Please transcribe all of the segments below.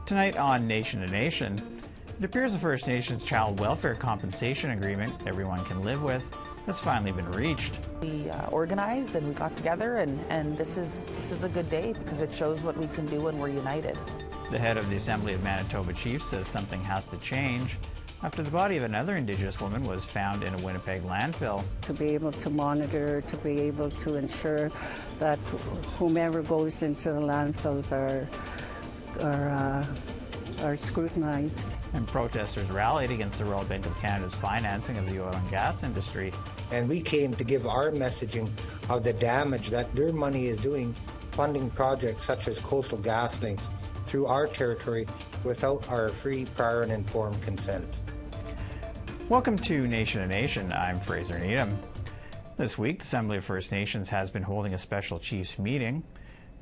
Tonight on Nation to Nation, it appears the First Nations Child Welfare Compensation Agreement everyone can live with has finally been reached. We organized and we got together, and this is a good day because it shows what we can do when we're united. The head of the Assembly of Manitoba Chiefs says something has to change after the body of another Indigenous woman was found in a Winnipeg landfill. To be able to monitor, to be able to ensure that whomever goes into the landfills are scrutinized. And protesters rallied against the Royal Bank of Canada's financing of the oil and gas industry. And we came to give our messaging of the damage that their money is doing, funding projects such as Coastal GasLink through our territory without our free, prior and informed consent. Welcome to Nation to Nation. I'm Fraser Needham. This week, the Assembly of First Nations has been holding a special Chiefs meeting.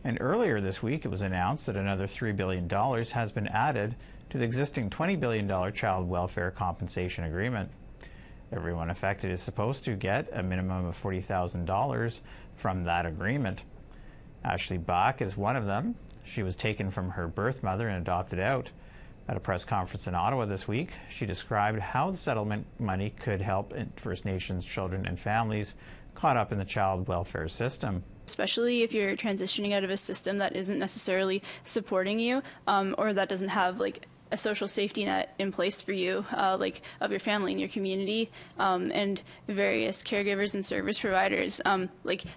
And earlier this week, it was announced that another $3 billion has been added to the existing $20 billion Child Welfare Compensation Agreement. Everyone affected is supposed to get a minimum of $40,000 from that agreement. Ashley Bach is one of them. She was taken from her birth mother and adopted out. At a press conference in Ottawa this week, she described how the settlement money could help First Nations children and families caught up in the child welfare system. Especially if you're transitioning out of a system that isn't necessarily supporting you, or that doesn't have a social safety net in place for you, of your family and your community, and various caregivers and service providers.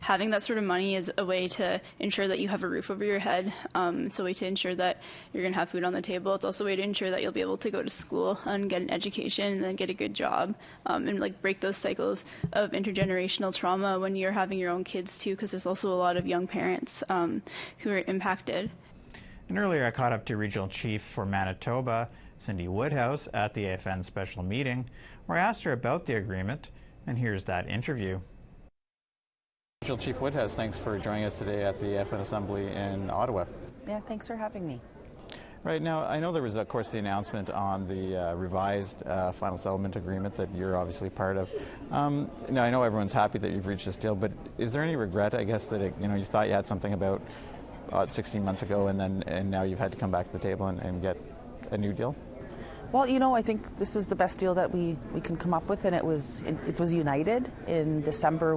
Having that sort of money is a way to ensure that you have a roof over your head. It's a way to ensure that you're going to have food on the table. It's also a way to ensure that you'll be able to go to school and get an education and then get a good job, and break those cycles of intergenerational trauma when you're having your own kids too, because there's also a lot of young parents who are impacted. And earlier I caught up to Regional Chief for Manitoba, Cindy Woodhouse, at the AFN special meeting, where I asked her about the agreement, and here's that interview. Regional Chief Woodhouse, thanks for joining us today at the AFN Assembly in Ottawa. Yeah, thanks for having me. Right, now I know there was, of course, the announcement on the revised final settlement agreement that you're obviously part of. Now I know everyone's happy that you've reached this deal, but is there any regret, I guess, that you thought you had something about 16 months ago, and now you've had to come back to the table and get a new deal? Well, I think this is the best deal that we can come up with, and it was united. In December,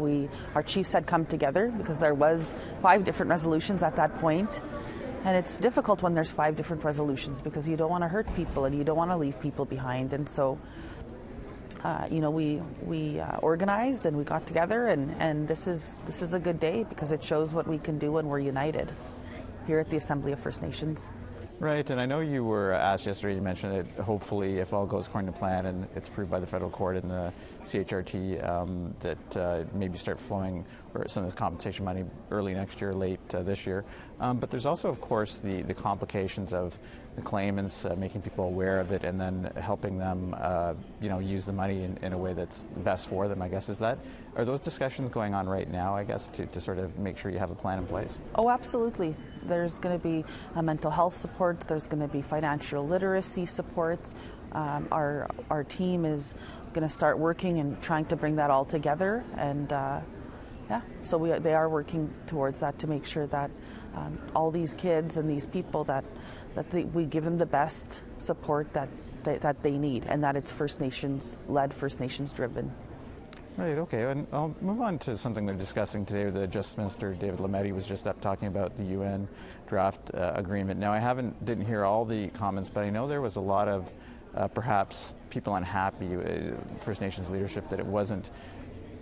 our chiefs had come together because there was 5 different resolutions at that point, and it's difficult when there's 5 different resolutions because you don't want to hurt people and you don't want to leave people behind, and so we organized and we got together, and this is a good day because it shows what we can do when we're united here at the Assembly of First Nations. Right, and I know you were asked yesterday, you mentioned that hopefully if all goes according to plan and it's approved by the federal court and the CHRT, that maybe start flowing or some of this compensation money early next year, late this year. But there's also, of course, the complications of the claimants, making people aware of it and then helping them use the money in a way that's best for them, I guess. Are those discussions going on right now, I guess, to sort of make sure you have a plan in place? Oh, absolutely. There's going to be mental health support, there's going to be financial literacy support. Our team is going to start working and trying to bring that all together, and so they are working towards that to make sure that all these kids and these people we give them the best support that they need, and that it's First Nations led, First Nations driven. Right, okay, and I'll move on to something they're discussing today. The Justice Minister, David Lametti, was just up talking about the UN draft agreement. Now, I didn't hear all the comments, but I know there was a lot of perhaps people unhappy, First Nations leadership, that it wasn't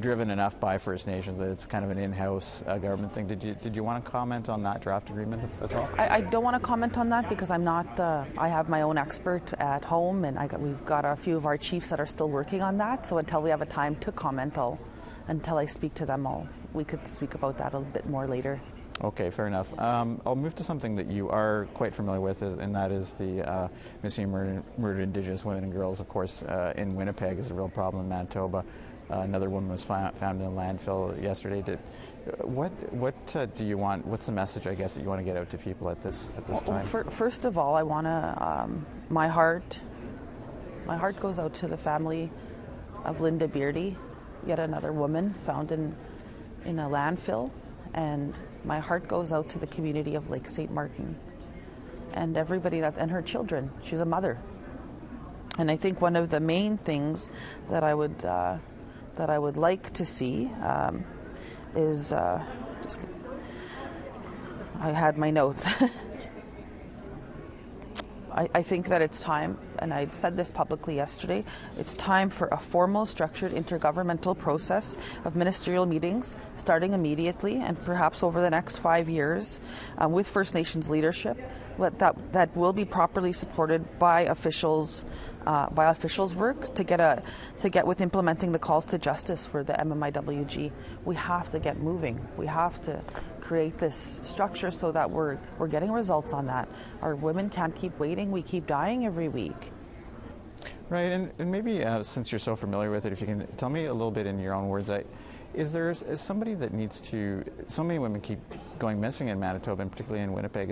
driven enough by First Nations, that it's kind of an in-house government thing. Did you want to comment on that draft agreement at all? I don't want to comment on that because I'm not, I have my own expert at home, and we've got a few of our chiefs that are still working on that, so until we have a time to comment, until I speak to them we could speak about that a little bit more later. Okay, fair enough. I'll move to something that you are quite familiar with, and that is the missing and murdered Indigenous women and girls, of course, in Winnipeg is a real problem in Manitoba. Another woman was found in a landfill yesterday. What do you want? What's the message, I guess, that you want to get out to people at this time? First of all, I want to. My heart goes out to the family of Linda Beardy, yet another woman found in a landfill, and my heart goes out to the community of Lake St. Martin. and everybody and her children. She's a mother. And I think one of the main things that I would like to see is I had my notes. I think that it's time, and I said this publicly yesterday, it's time for a formal, structured intergovernmental process of ministerial meetings starting immediately and perhaps over the next 5 years with First Nations leadership that will be properly supported by officials work to get with implementing the calls to justice for the MMIWG. We have to get moving. We have to create this structure so that we're getting results on that. Our women can't keep waiting. We keep dying every week. Right, and maybe since you're so familiar with it, if you can tell me a little bit in your own words, is somebody that needs to, so many women keep going missing in Manitoba, and particularly in Winnipeg,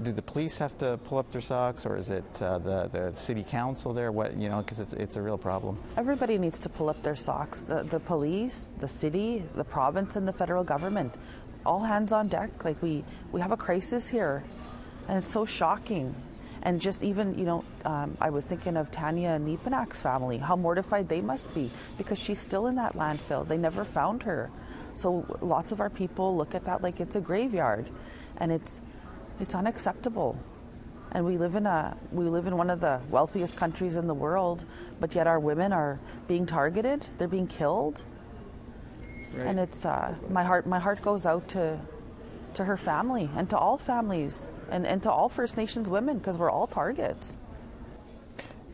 do the police have to pull up their socks, or is it the city council there? Because it's a real problem. Everybody needs to pull up their socks. The police, the city, the province, and the federal government. All hands on deck. Like we have a crisis here, and it's so shocking. And just even, I was thinking of Tanya Niepenak's family, how mortified they must be because she's still in that landfill. They never found her. So lots of our people look at that like it's a graveyard, and it's unacceptable. And we live in one of the wealthiest countries in the world, but yet our women are being targeted. They're being killed. Right. And it's my heart goes out to her family and to all families and to all First Nations women, because we're all targets.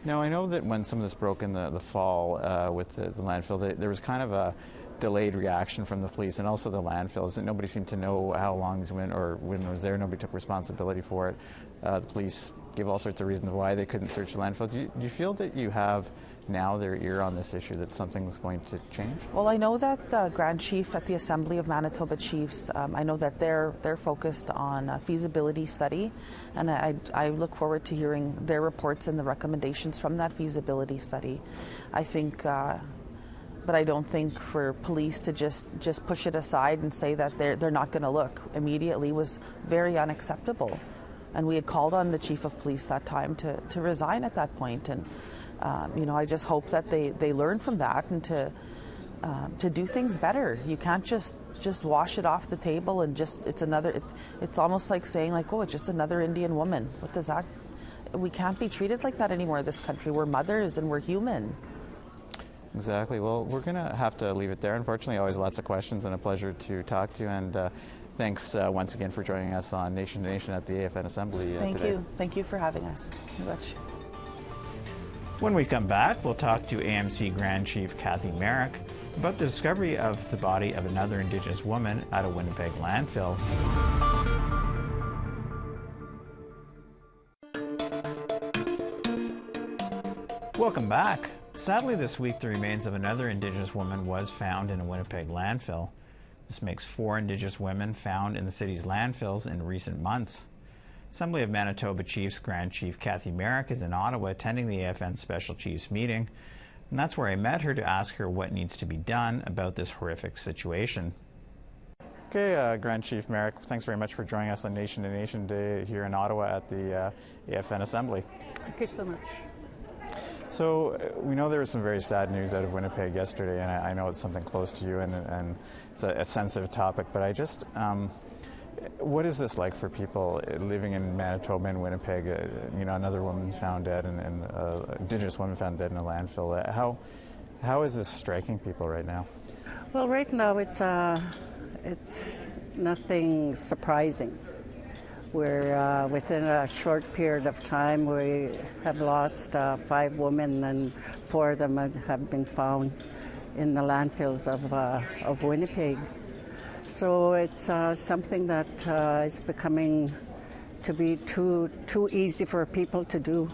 Now, I know that when some of this broke in the fall with the landfill, there was kind of a delayed reaction from the police and also the landfills, and nobody seemed to know how long these women was there. Nobody took responsibility for it. The police gave all sorts of reasons why they couldn't search the landfill. Do you feel that you have now their ear on this issue, that something's going to change? Well, I know that the Grand Chief at the Assembly of Manitoba Chiefs, I know that they're focused on a feasibility study, and I look forward to hearing their reports and the recommendations from that feasibility study. I think but I don't think for police to just push it aside and say that they're not going to look immediately was very unacceptable. And we had called on the chief of police that time to resign at that point. And I just hope that they learn from that and to do things better. You can't just wash it off the table and it's almost like saying like, oh, it's just another Indian woman. What does that? We can't be treated like that anymore in this country. We're mothers and we're human. Exactly. Well, we're going to have to leave it there. Unfortunately, always lots of questions, and a pleasure to talk to you. And thanks once again for joining us on Nation to Nation at the AFN Assembly today. Thank you for having us. Very much. When we come back, we'll talk to AMC Grand Chief Kathy Merrick about the discovery of the body of another Indigenous woman at a Winnipeg landfill. Welcome back. Sadly, this week, the remains of another Indigenous woman was found in a Winnipeg landfill. This makes 4 Indigenous women found in the city's landfills in recent months. Assembly of Manitoba Chiefs Grand Chief Kathy Merrick is in Ottawa attending the AFN Special Chiefs meeting, and that's where I met her to ask her what needs to be done about this horrific situation. Okay, Grand Chief Merrick, thanks very much for joining us on Nation to Nation Day here in Ottawa at the AFN Assembly. Thank you so much. So we know there was some very sad news out of Winnipeg yesterday, and I know it's something close to you, and it's a sensitive topic, but I just, what is this like for people living in Manitoba and Winnipeg? Another woman found dead, and Indigenous woman found dead in a landfill. How is this striking people right now? Well, right now it's nothing surprising. We're within a short period of time, we have lost 5 women, and 4 of them have been found in the landfills of Winnipeg. So it's something that is becoming to be too easy for people to do,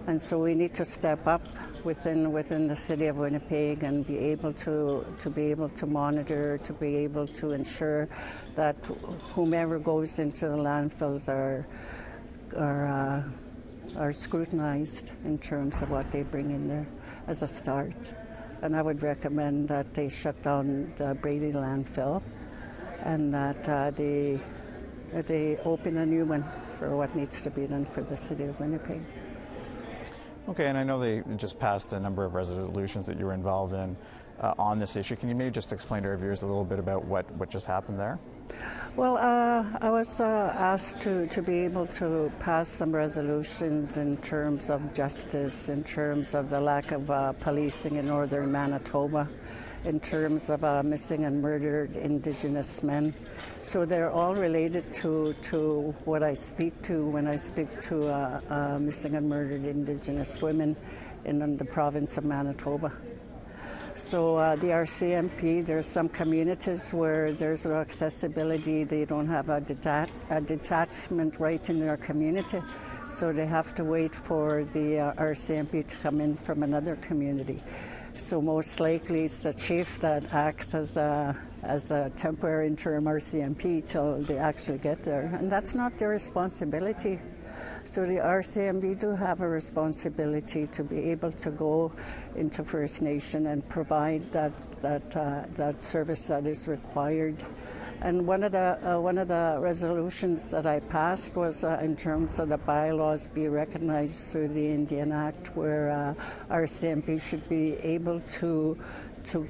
and so we need to step up within the city of Winnipeg and be able to monitor, to be able to ensure that whomever goes into the landfills are scrutinized in terms of what they bring in there as a start. And I would recommend that they shut down the Brady landfill and that they open a new one for what needs to be done for the city of Winnipeg. Okay, and I know they just passed a number of resolutions that you were involved in on this issue. Can you maybe just explain to our viewers a little bit about what just happened there? Well, I was asked to be able to pass some resolutions in terms of justice, in terms of the lack of policing in northern Manitoba, in terms of missing and murdered Indigenous men. So they're all related to what I speak to when I speak to missing and murdered Indigenous women in the province of Manitoba. So the RCMP, there's some communities where there's no accessibility. They don't have a detachment right in their community, so they have to wait for the RCMP to come in from another community. So most likely it's the chief that acts as a temporary interim RCMP till they actually get there, and that's not their responsibility. So the RCMP do have a responsibility to be able to go into First Nation and provide that service that is required. And one of the resolutions that I passed was in terms of the bylaws be recognized through the Indian Act, where RCMP should be able to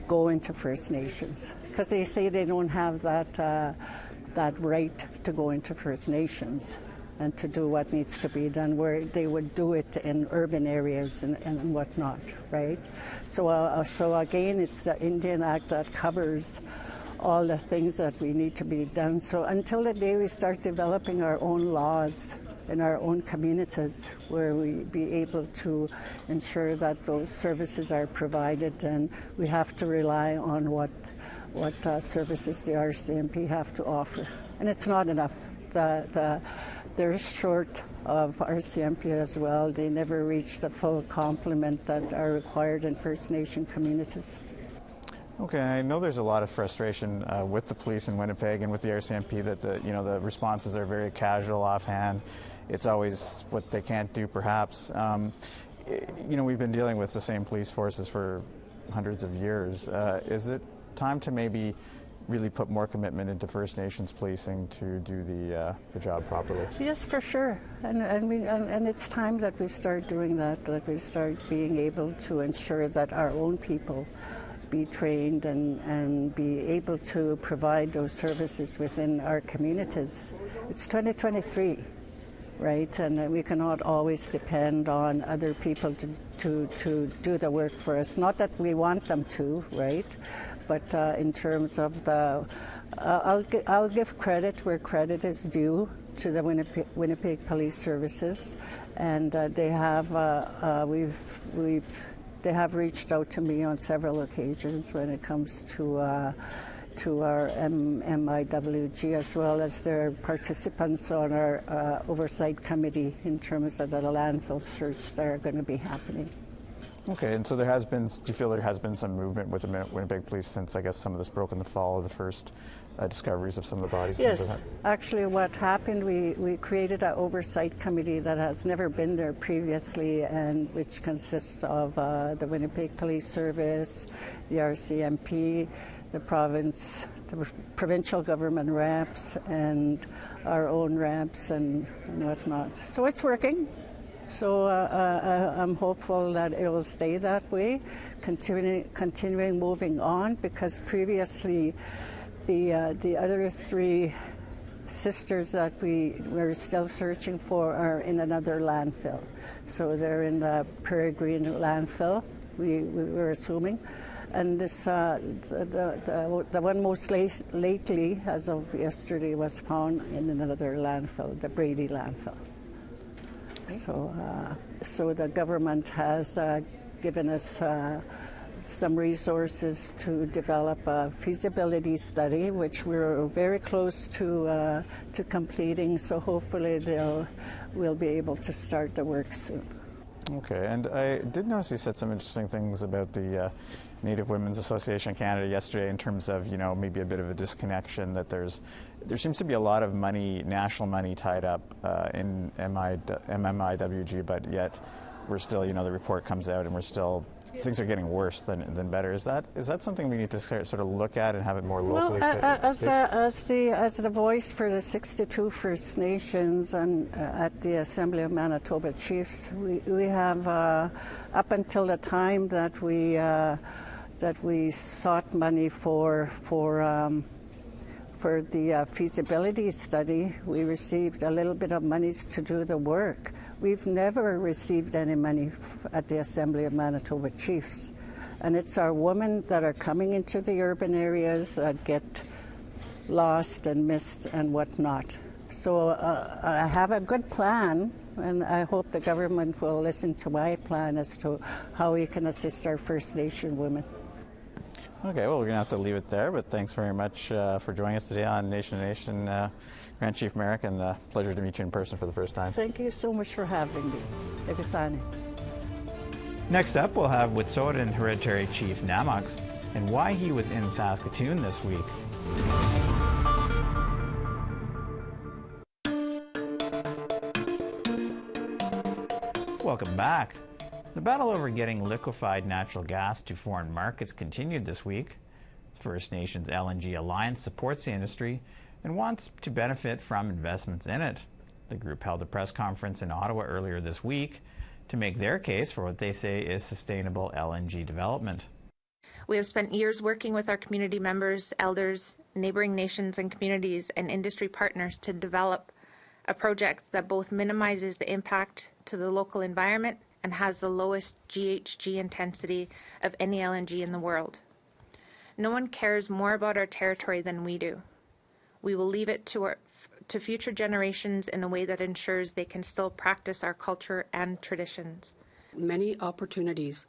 go into First Nations, because they say they don't have that right to go into First Nations and to do what needs to be done, where they would do it in urban areas and whatnot, right? So again, it's the Indian Act that covers all the things that we need to be done. So until the day we start developing our own laws in our own communities, where we be able to ensure that those services are provided, and we have to rely on what services the RCMP have to offer. And it's not enough. They're short of RCMP as well. They never reach the full complement that are required in First Nation communities. Okay, I know there's a lot of frustration with the police in Winnipeg and with the RCMP that the responses are very casual, offhand. It's always what they can't do, perhaps. We've been dealing with the same police forces for hundreds of years. Is it time to maybe really put more commitment into First Nations policing to do the job properly? Yes, for sure, and it's time that we start doing that we start being able to ensure that our own people be trained and be able to provide those services within our communities. It's 2023, right? And we cannot always depend on other people to do the work for us. Not that we want them to, right? But in terms of I'll give credit where credit is due to the Winnipeg Police Services, and they have they have reached out to me on several occasions when it comes to our MIWG, as well as their participants on our oversight committee in terms of the landfill search that are going to be happening. Okay, and so do you feel there has been some movement with the Winnipeg Police since, I guess, some of this broke in the fall of the first discoveries of some of the bodies? Yes, actually what happened, we created an oversight committee that has never been there previously, and which consists of the Winnipeg Police Service, the RCMP, the provincial government reps, and our own reps and whatnot. So it's working. So I'm hopeful that it will stay that way, continuing moving on, because previously the other three sisters that we were still searching for are in another landfill. So they're in the Prairie Green landfill, we were assuming. And this the one most lately, as of yesterday, was found in another landfill, the Brady landfill. So the government has given us some resources to develop a feasibility study, which we're very close to completing. So hopefully we'll be able to start the work soon. Okay, and I did notice you said some interesting things about the Native Women's Association of Canada yesterday in terms of, maybe a bit of a disconnection, that there seems to be a lot of money, national money, tied up in MMIWG, but yet we're still, the report comes out and we're still things are getting worse than better. Is that something we need to sort of look at and have it more locally? As the voice for the 62 First Nations and at the Assembly of Manitoba Chiefs, we have up until the time that we sought money for the feasibility study, we received a little bit of monies to do the work. We've never received any money at the Assembly of Manitoba Chiefs. And it's our women that are coming into the urban areas that get lost and missed and whatnot. So I have a good plan, and I hope the government will listen to my plan as to how we can assist our First Nation women. Okay, well, we're going to have to leave it there, but thanks very much for joining us today on Nation to Nation, Grand Chief Merrick, and pleasure to meet you in person for the first time. Thank you so much for having me. Next up, we'll have Wet'suwet'en Hereditary Chief Na'Moks and why he was in Saskatoon this week. Welcome back. The battle over getting liquefied natural gas to foreign markets continued this week. The First Nations LNG Alliance supports the industry and wants to benefit from investments in it. The group held a press conference in Ottawa earlier this week to make their case for what they say is sustainable LNG development. We have spent years working with our community members, elders, neighboring nations and communities and industry partners to develop a project that both minimizes the impact to the local environment and has the lowest GHG intensity of any LNG in the world. No one cares more about our territory than we do. We will leave it to future generations in a way that ensures they can still practice our culture and traditions. Many opportunities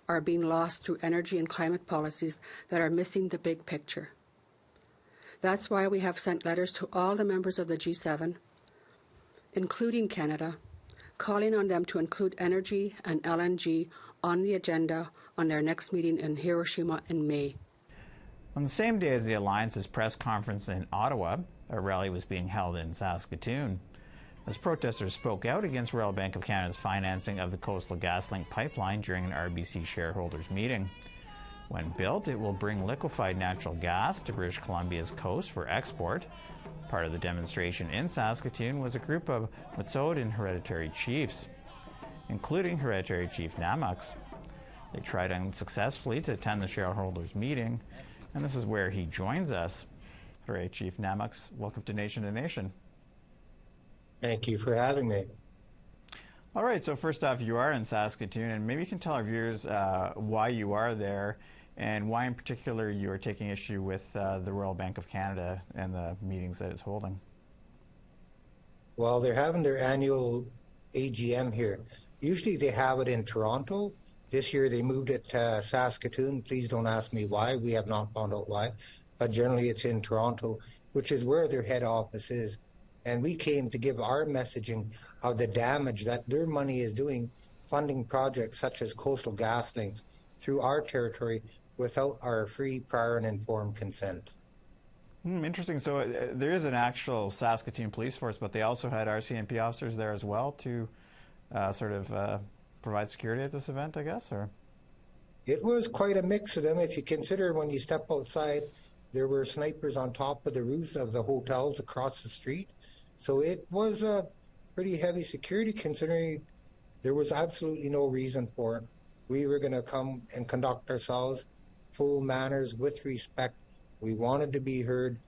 are being lost through energy and climate policies that are missing the big picture. That's why we have sent letters to all the members of the G7, including Canada, calling on them to include energy and LNG on the agenda on their next meeting in Hiroshima in May. On the same day as the Alliance's press conference in Ottawa, a rally was being held in Saskatoon as protesters spoke out against Royal Bank of Canada's financing of the Coastal GasLink pipeline during an RBC shareholders meeting. When built, it will bring liquefied natural gas to British Columbia's coast for export. Part of the demonstration in Saskatoon was a group of Wet'suwet'en Hereditary Chiefs, including Hereditary Chief Na'Moks. They tried unsuccessfully to attend the shareholders meeting, and this is where he joins us. Hereditary Chief Na'Moks, welcome to Nation to Nation. Thank you for having me. All right, so first off, you are in Saskatoon, and maybe you can tell our viewers why you are there and why in particular you are taking issue with the Royal Bank of Canada and the meetings that it's holding. Well, they're having their annual AGM here. Usually they have it in Toronto. This year they moved it to Saskatoon. Please don't ask me why. We have not found out why. But generally it's in Toronto, which is where their head office is. And we came to give our messaging of the damage that their money is doing funding projects such as Coastal GasLink through our territory without our free, prior, and informed consent. Interesting. So there is an actual Saskatoon police force, but they also had RCMP officers there as well to provide security at this event, I guess? Or it was quite a mix of them. If you consider when you step outside, there were snipers on top of the roofs of the hotels across the street. So it was a pretty heavy security considering there was absolutely no reason for it. We were going to come and conduct ourselves full manners with respect. We wanted to be heard.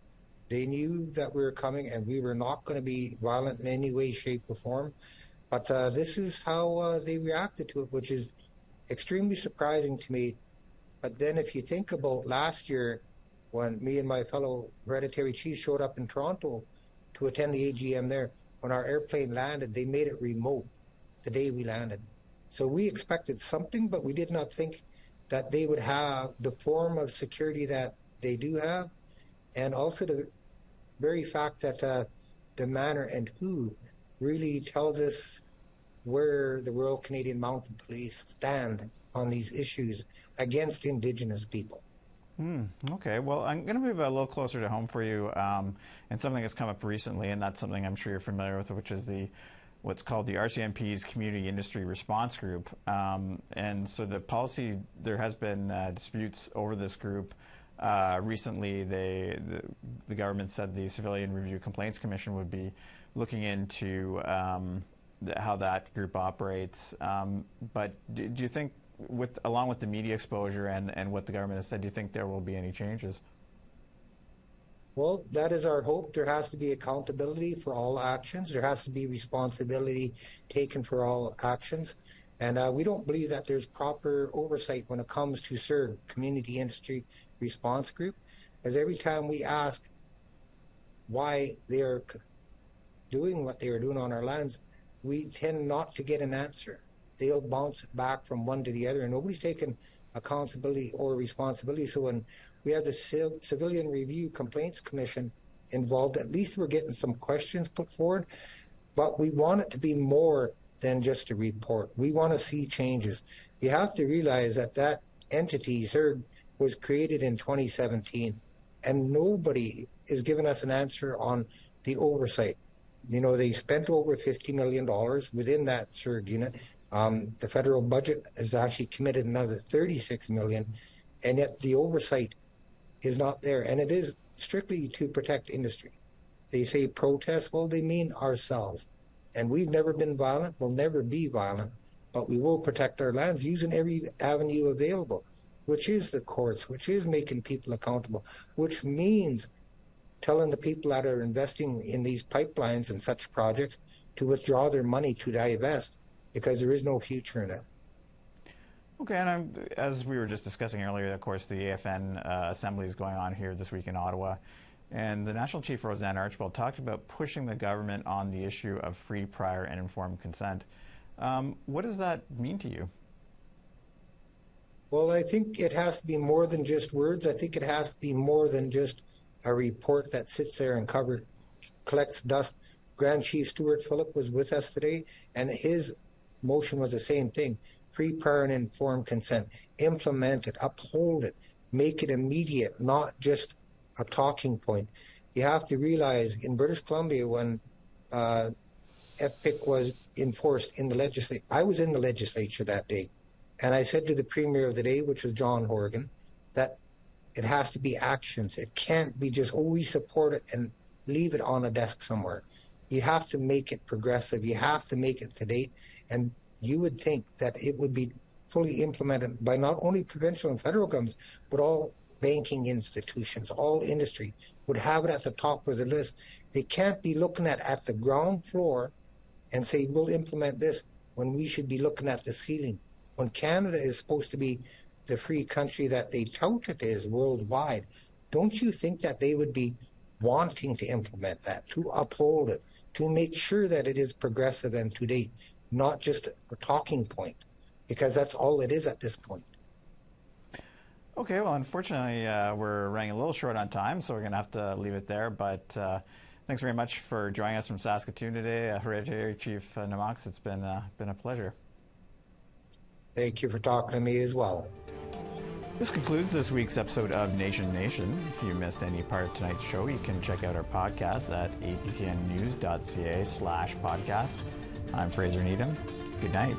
They knew that we were coming and we were not going to be violent in any way, shape, or form. But this is how they reacted to it, which is extremely surprising to me. But then if you think about last year when me and my fellow hereditary chiefs showed up in Toronto to attend the AGM there, when our airplane landed, they made it remote the day we landed. So we expected something, but we did not think that they would have the form of security that they do have, and also the very fact that the manner and who really tells us where the Royal Canadian Mounted Police stand on these issues against Indigenous people. Okay, well, I'm going to move a little closer to home for you, and something that's come up recently, and that's something I'm sure you're familiar with, which is the what's called the RCMP's Community Industry Response Group. And so the policy, there has been disputes over this group. Recently, the government said the Civilian Review Complaints Commission would be looking into how that group operates. But do you think, along with the media exposure and what the government has said, do you think there will be any changes? Well, that is our hope. There has to be accountability for all actions. There has to be responsibility taken for all actions. And we don't believe that there's proper oversight when it comes to CIRG, Community Industry Response Group, as every time we ask why they are doing what they are doing on our lands, we tend not to get an answer. They'll bounce it back from one to the other, and nobody's taken accountability or responsibility. So when we have the Civilian Review Complaints Commission involved, at least we're getting some questions put forward, but we want it to be more than just a report. We want to see changes. You have to realize that that entity, CIRG, was created in 2017, and nobody is giving us an answer on the oversight. You know, they spent over $50 million within that CIRG unit. The federal budget has actually committed another $36 million, and yet the oversight is not there. And it is strictly to protect industry. They say protest, well, they mean ourselves. And we've never been violent, we'll never be violent, but we will protect our lands using every avenue available, which is the courts, which is making people accountable, which means telling the people that are investing in these pipelines and such projects to withdraw their money, to divest, because there is no future in it. Okay, and as we were just discussing earlier, of course, the AFN Assembly is going on here this week in Ottawa, and the National Chief, Roseanne Archibald, talked about pushing the government on the issue of free, prior, and informed consent. What does that mean to you? Well, I think it has to be more than just words. I think it has to be more than just a report that sits there and collects dust. Grand Chief Stuart Phillip was with us today, and his motion was the same thing. Free, prior, and informed consent. Implement it, uphold it, make it immediate, not just a talking point. You have to realize in British Columbia, when FPIC was enforced in the legislature, I was in the legislature that day, and I said to the Premier of the day, which was John Horgan, that it has to be actions. It can't be just, oh, we support it and leave it on a desk somewhere. You have to make it progressive. You have to make it to date. And you would think that it would be fully implemented by not only provincial and federal governments, but all banking institutions, all industry would have it at the top of the list. They can't be looking at the ground floor and say, we'll implement this, when we should be looking at the ceiling. When Canada is supposed to be the free country that they tout it is worldwide, don't you think that they would be wanting to implement that, to uphold it, to make sure that it is progressive and to date, not just a talking point, because that's all it is at this point. Okay, well, unfortunately, we're running a little short on time, so we're going to have to leave it there. But thanks very much for joining us from Saskatoon today, Hereditary Chief Namax. It's been a pleasure. Thank you for talking to me as well. This concludes this week's episode of Nation. If you missed any part of tonight's show, you can check out our podcast at aptnnews.ca/podcast. I'm Fraser Needham. Good night.